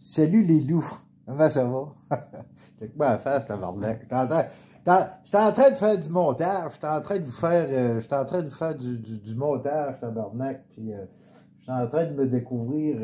Salut les loups, comment ça va? Quelque part à faire, c'est tabarnak. J'étais en train de faire du montage, j'étais en train de vous faire, j'étais en train de vous faire du montage, tabarnak, puis j'étais en train de me découvrir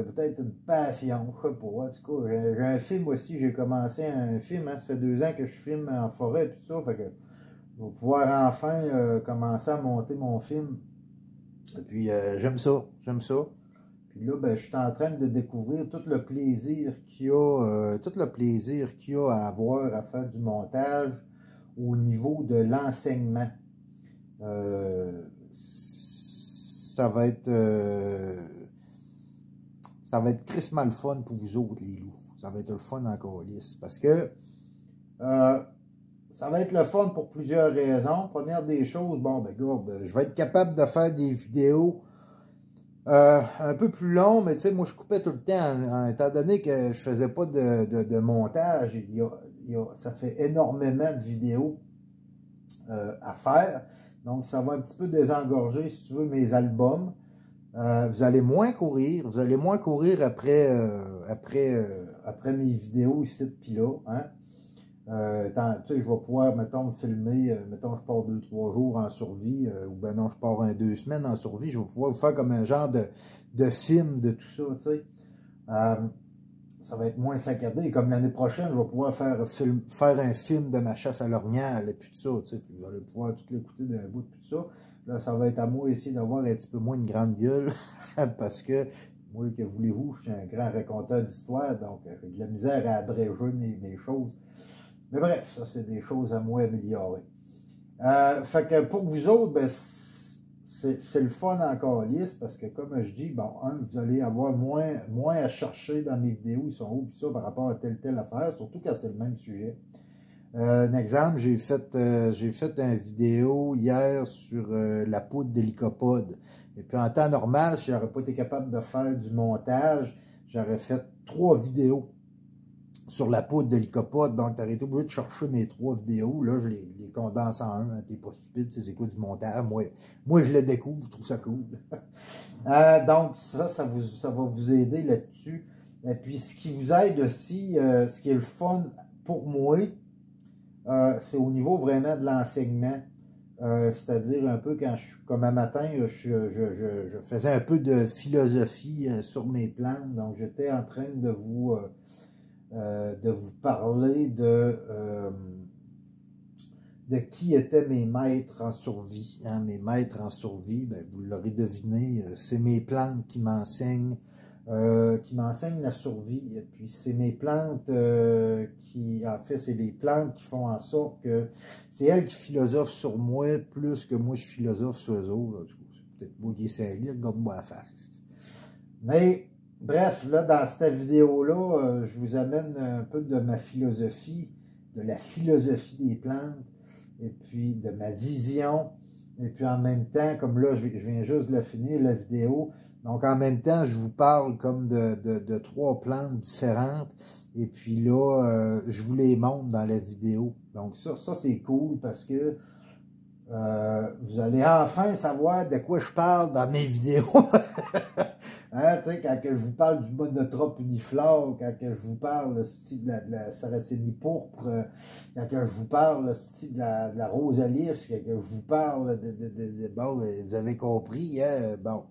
peut-être une passion, je sais pas. En tout cas, j'ai un film aussi, j'ai commencé un film, hein, ça fait 2 ans que je filme en forêt et tout ça, fait que je vais pouvoir enfin commencer à monter mon film. Et puis j'aime ça, j'aime ça. Puis là, ben, je suis en train de découvrir tout le plaisir qu'il y a, tout le plaisir qu'il y a à avoir à faire du montage au niveau de l'enseignement. Ça va être crissement le fun pour vous autres, les loups. Ça va être le fun encore lisse. Parce que ça va être le fun pour plusieurs raisons. Première des choses, bon, ben, regarde, je vais être capable de faire des vidéos un peu plus long, mais tu sais, moi je coupais tout le temps, étant donné que je faisais pas de montage, ça fait énormément de vidéos à faire, donc ça va un petit peu désengorger, si tu veux, mes albums. Vous allez moins courir après mes vidéos ici, puis là, hein. Tu sais, je vais pouvoir, mettons, me filmer, mettons, je pars 2-3 jours en survie, ou ben non, je pars 2 semaines en survie, je vais pouvoir vous faire comme un genre de film de tout ça, tu sais. Ça va être moins saccadé. Comme l'année prochaine, je vais pouvoir faire un film de ma chasse à l'orignal, et puis tout ça, tu sais. Vous allez pouvoir tout l'écouter d'un bout de tout ça. Là, ça va être à moi essayer d'avoir un petit peu moins une grande gueule, parce que, moi, que voulez-vous, je suis un grand raconteur d'histoire, donc j'ai de la misère à abréger mes choses. Mais bref, ça, c'est des choses à moi améliorer. Fait que pour vous autres, ben, c'est le fun encore lisse parce que, comme je dis, bon, vous allez avoir moins à chercher dans mes vidéos, ils sont où, puis ça, par rapport à telle affaire, surtout quand c'est le même sujet. Un exemple, j'ai fait une vidéo hier sur la poudre de lycopode. Et puis en temps normal, si j'aurais pas été capable de faire du montage, j'aurais fait 3 vidéos sur la poudre de lycopode. Donc, tu aurais été obligé de chercher mes 3 vidéos. Là, je les condense en un. Hein, t'es pas stupide, c'est quoi du montage? Moi, je le découvre, je trouve ça cool. Donc, ça va vous aider là-dessus. Et puis, ce qui vous aide aussi, ce qui est le fun pour moi, c'est au niveau vraiment de l'enseignement. C'est-à-dire un peu quand comme un matin, je faisais un peu de philosophie sur mes plantes. Donc, j'étais en train de vous parler de qui étaient mes maîtres en survie. Hein? Mes maîtres en survie, ben, vous l'aurez deviné, c'est mes plantes qui m'enseignent la survie. Et puis c'est mes plantes en fait, c'est les plantes qui font en sorte que c'est elles qui philosophent sur moi plus que moi je philosophe sur eux autres. C'est peut-être moi qui essaie, regarde-moi la face. Mais bref, là, dans cette vidéo-là, je vous amène un peu de ma philosophie, de la philosophie des plantes, et puis de ma vision. Et puis en même temps, comme là, je viens juste de la finir, la vidéo. Donc en même temps, je vous parle comme de 3 plantes différentes. Et puis là, je vous les montre dans la vidéo. Donc ça c'est cool parce que vous allez enfin savoir de quoi je parle dans mes vidéos. Hein, quand que je vous parle du Monotrope uniflore, quand que je vous parle de la Sarracénie pourpre, quand que je vous parle de la rosalis, quand que je vous parle bon, vous avez compris, hein, bon.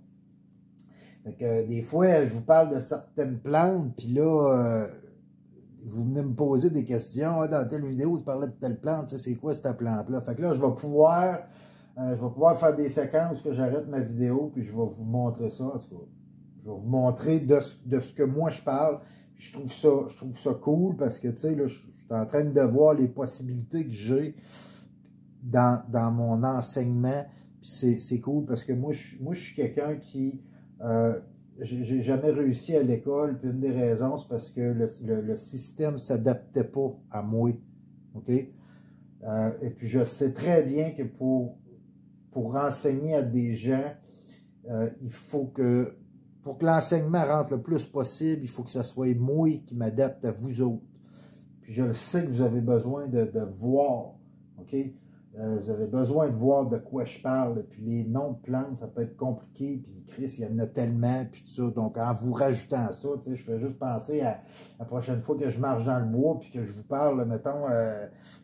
Fait que, des fois, je vous parle de certaines plantes, puis là, vous venez me poser des questions. Ah, dans telle vidéo, tu parlais de telle plante, c'est quoi cette plante-là? Fait que là, je vais pouvoir faire des séquences que j'arrête ma vidéo, puis je vais vous montrer ça. En tout cas, je vais vous montrer de ce que moi je parle. Puis je trouve ça cool parce que, tu sais, là, je suis en train de voir les possibilités que j'ai dans mon enseignement. Puis c'est cool parce que moi, je suis quelqu'un qui... j'ai jamais réussi à l'école, puis une des raisons, c'est parce que le système ne s'adaptait pas à moi. OK? Et puis je sais très bien que pour enseigner à des gens, il faut que, pour que l'enseignement rentre le plus possible, il faut que ça soit moi qui m'adapte à vous autres. Puis je le sais que vous avez besoin de voir. OK? Vous avez besoin de voir de quoi je parle. Et puis les noms de plantes, ça peut être compliqué. Puis Chris, il y en a tellement, puis tout ça. Donc en vous rajoutant ça, je fais juste penser à la prochaine fois que je marche dans le bois, puis que je vous parle, mettons,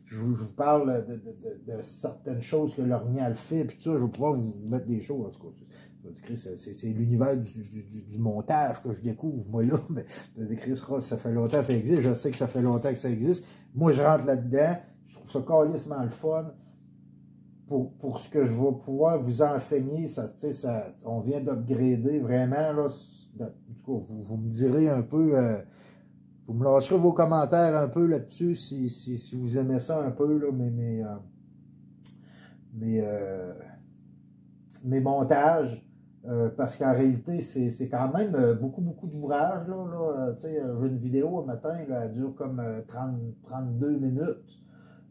je vous parle de certaines choses que l'orignal fait, puis tout ça, je vais pouvoir vous mettre des choses, en tout cas. C'est l'univers du montage que je découvre, moi, là. Mais Chris Ross, ça fait longtemps que ça existe. Je sais que ça fait longtemps que ça existe. Moi, je rentre là-dedans. Je trouve ça calissement le fun. Pour ce que je vais pouvoir vous enseigner, on vient d'upgrader vraiment. Là, du coup, vous me direz un peu, vous me lâcherez vos commentaires un peu là-dessus si vous aimez ça un peu, là, mes montages. Parce qu'en réalité, c'est quand même beaucoup d'ouvrages. J'ai une vidéo un matin, là, elle dure comme 32 minutes.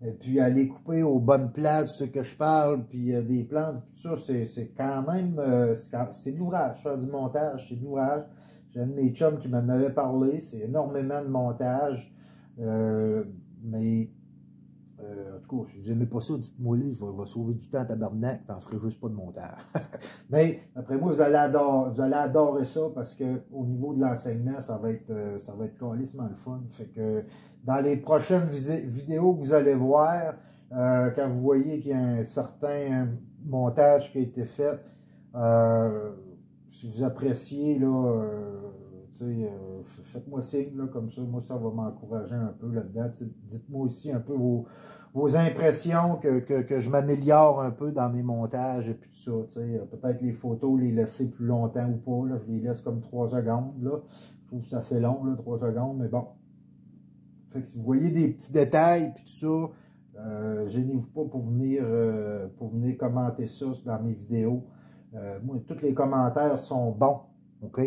Et puis aller couper aux bonnes plates, ce que je parle, puis des plantes, tout ça, c'est quand même, c'est de l'ouvrage, faire du montage, c'est de l'ouvrage. J'ai un de mes chums qui m'en avait parlé, c'est énormément de montage, mais en tout cas, si vous n'aimez pas ça, dites-moi il va sauver du temps à tabarnak, puis on ne ferait juste pas de montage. Mais après moi, vous allez adorer ça, parce qu'au niveau de l'enseignement, ça va être calissement le fun. Fait que dans les prochaines vidéos que vous allez voir, quand vous voyez qu'il y a un certain montage qui a été fait, si vous appréciez, là, faites-moi signe, là, comme ça, moi, ça va m'encourager un peu là-dedans. Dites-moi aussi un peu vos impressions, que je m'améliore un peu dans mes montages et puis tout ça. Peut-être les photos, les laisser plus longtemps ou pas. Là, je les laisse comme 3 secondes. Là. Je trouve que c'est assez long, là, 3 secondes, mais bon. Fait que si vous voyez des petits détails puis tout ça, gênez-vous pas pour venir commenter ça dans mes vidéos. Moi, tous les commentaires sont bons, OK?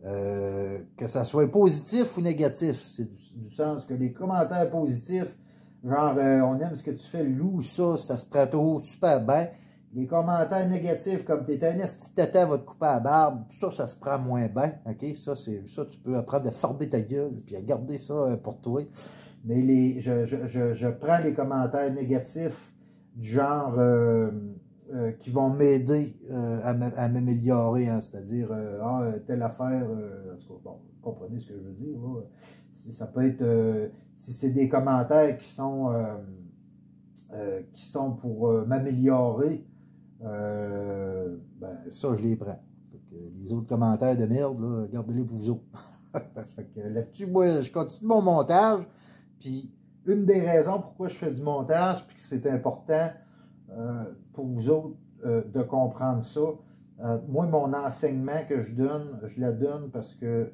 Que ça soit positif ou négatif. C'est du sens que les commentaires positifs, genre on aime ce que tu fais, Lou, ça se prête super bien. Les commentaires négatifs, comme t'es un esti de tata, va te couper la barbe, ça se prend moins bien. OK? Ça, tu peux apprendre à farber ta gueule puis à garder ça pour toi. Mais je prends les commentaires négatifs du genre qui vont m'aider à m'améliorer, hein, c'est-à-dire telle affaire, en tout cas, bon, vous comprenez ce que je veux dire. Là. Ça peut être, si c'est des commentaires qui sont pour m'améliorer, ben, ça je les prends. Les autres commentaires de merde, gardez-les pour vous autres. Là-dessus, moi, je continue mon montage. Puis, une des raisons pourquoi je fais du montage, puis que c'est important pour vous autres de comprendre ça, moi, mon enseignement que je la donne parce que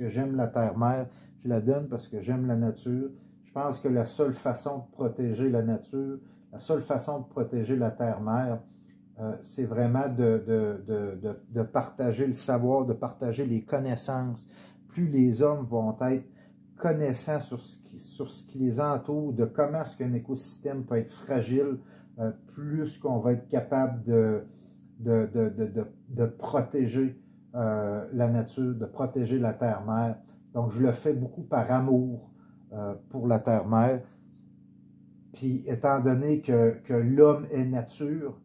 j'aime la terre-mère, je la donne parce que j'aime la nature. Je pense que la seule façon de protéger la nature, la seule façon de protéger la terre-mère, c'est vraiment de partager le savoir, de partager les connaissances. Plus les hommes vont être connaissants sur ce qui les entoure, de comment est-ce qu'un écosystème peut être fragile, plus qu'on va être capable de protéger la nature, de protéger la terre-mère. Donc, je le fais beaucoup par amour pour la terre-mère. Puis, étant donné que l'homme est nature,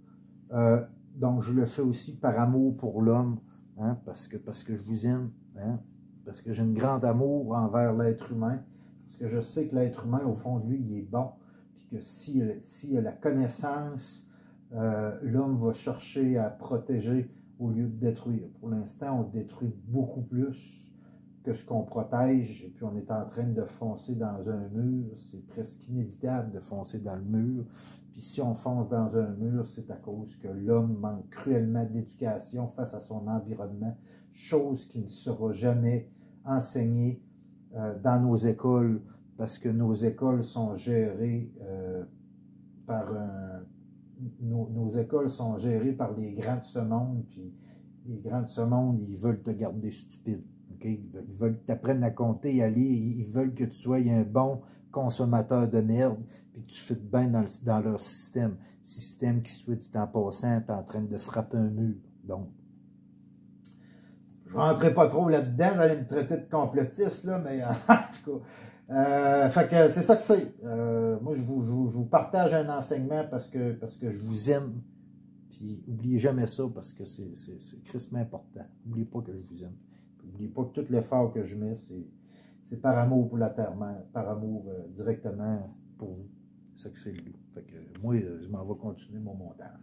donc je le fais aussi par amour pour l'homme, hein, parce que je vous aime, hein, parce que j'ai un grand amour envers l'être humain, parce que je sais que l'être humain, au fond de lui, il est bon, puis que s'il a la connaissance, l'homme va chercher à protéger au lieu de détruire. Pour l'instant, on détruit beaucoup plus que ce qu'on protège, et puis on est en train de foncer dans un mur. C'est presque inévitable de foncer dans le mur. Puis si on fonce dans un mur, c'est à cause que l'homme manque cruellement d'éducation face à son environnement, chose qui ne sera jamais enseignée dans nos écoles, parce que nos écoles sont gérées nos écoles sont gérées par les grands de ce monde, puis les grands de ce monde, ils veulent te garder stupide. Okay? Ils veulent que tu apprennes à compter, à lire, ils veulent que tu sois un bon consommateur de merde, puis que tu fites bien dans leur système. Système qui, soit dit en passant, est en train de frapper un mur. Donc, je ne rentrerai pas trop là-dedans, vous allez me traiter de complotiste, là, mais en tout cas, fait que c'est ça que c'est. Moi, je vous partage un enseignement parce que je vous aime. Puis, n'oubliez jamais ça parce que c'est crissement important. N'oubliez pas que je vous aime. N'oubliez pas que tout l'effort que je mets, c'est par amour pour la terre-mère, par amour directement pour vous. C'est ça que c'est le loup. Fait que moi, je m'en vais continuer mon montage.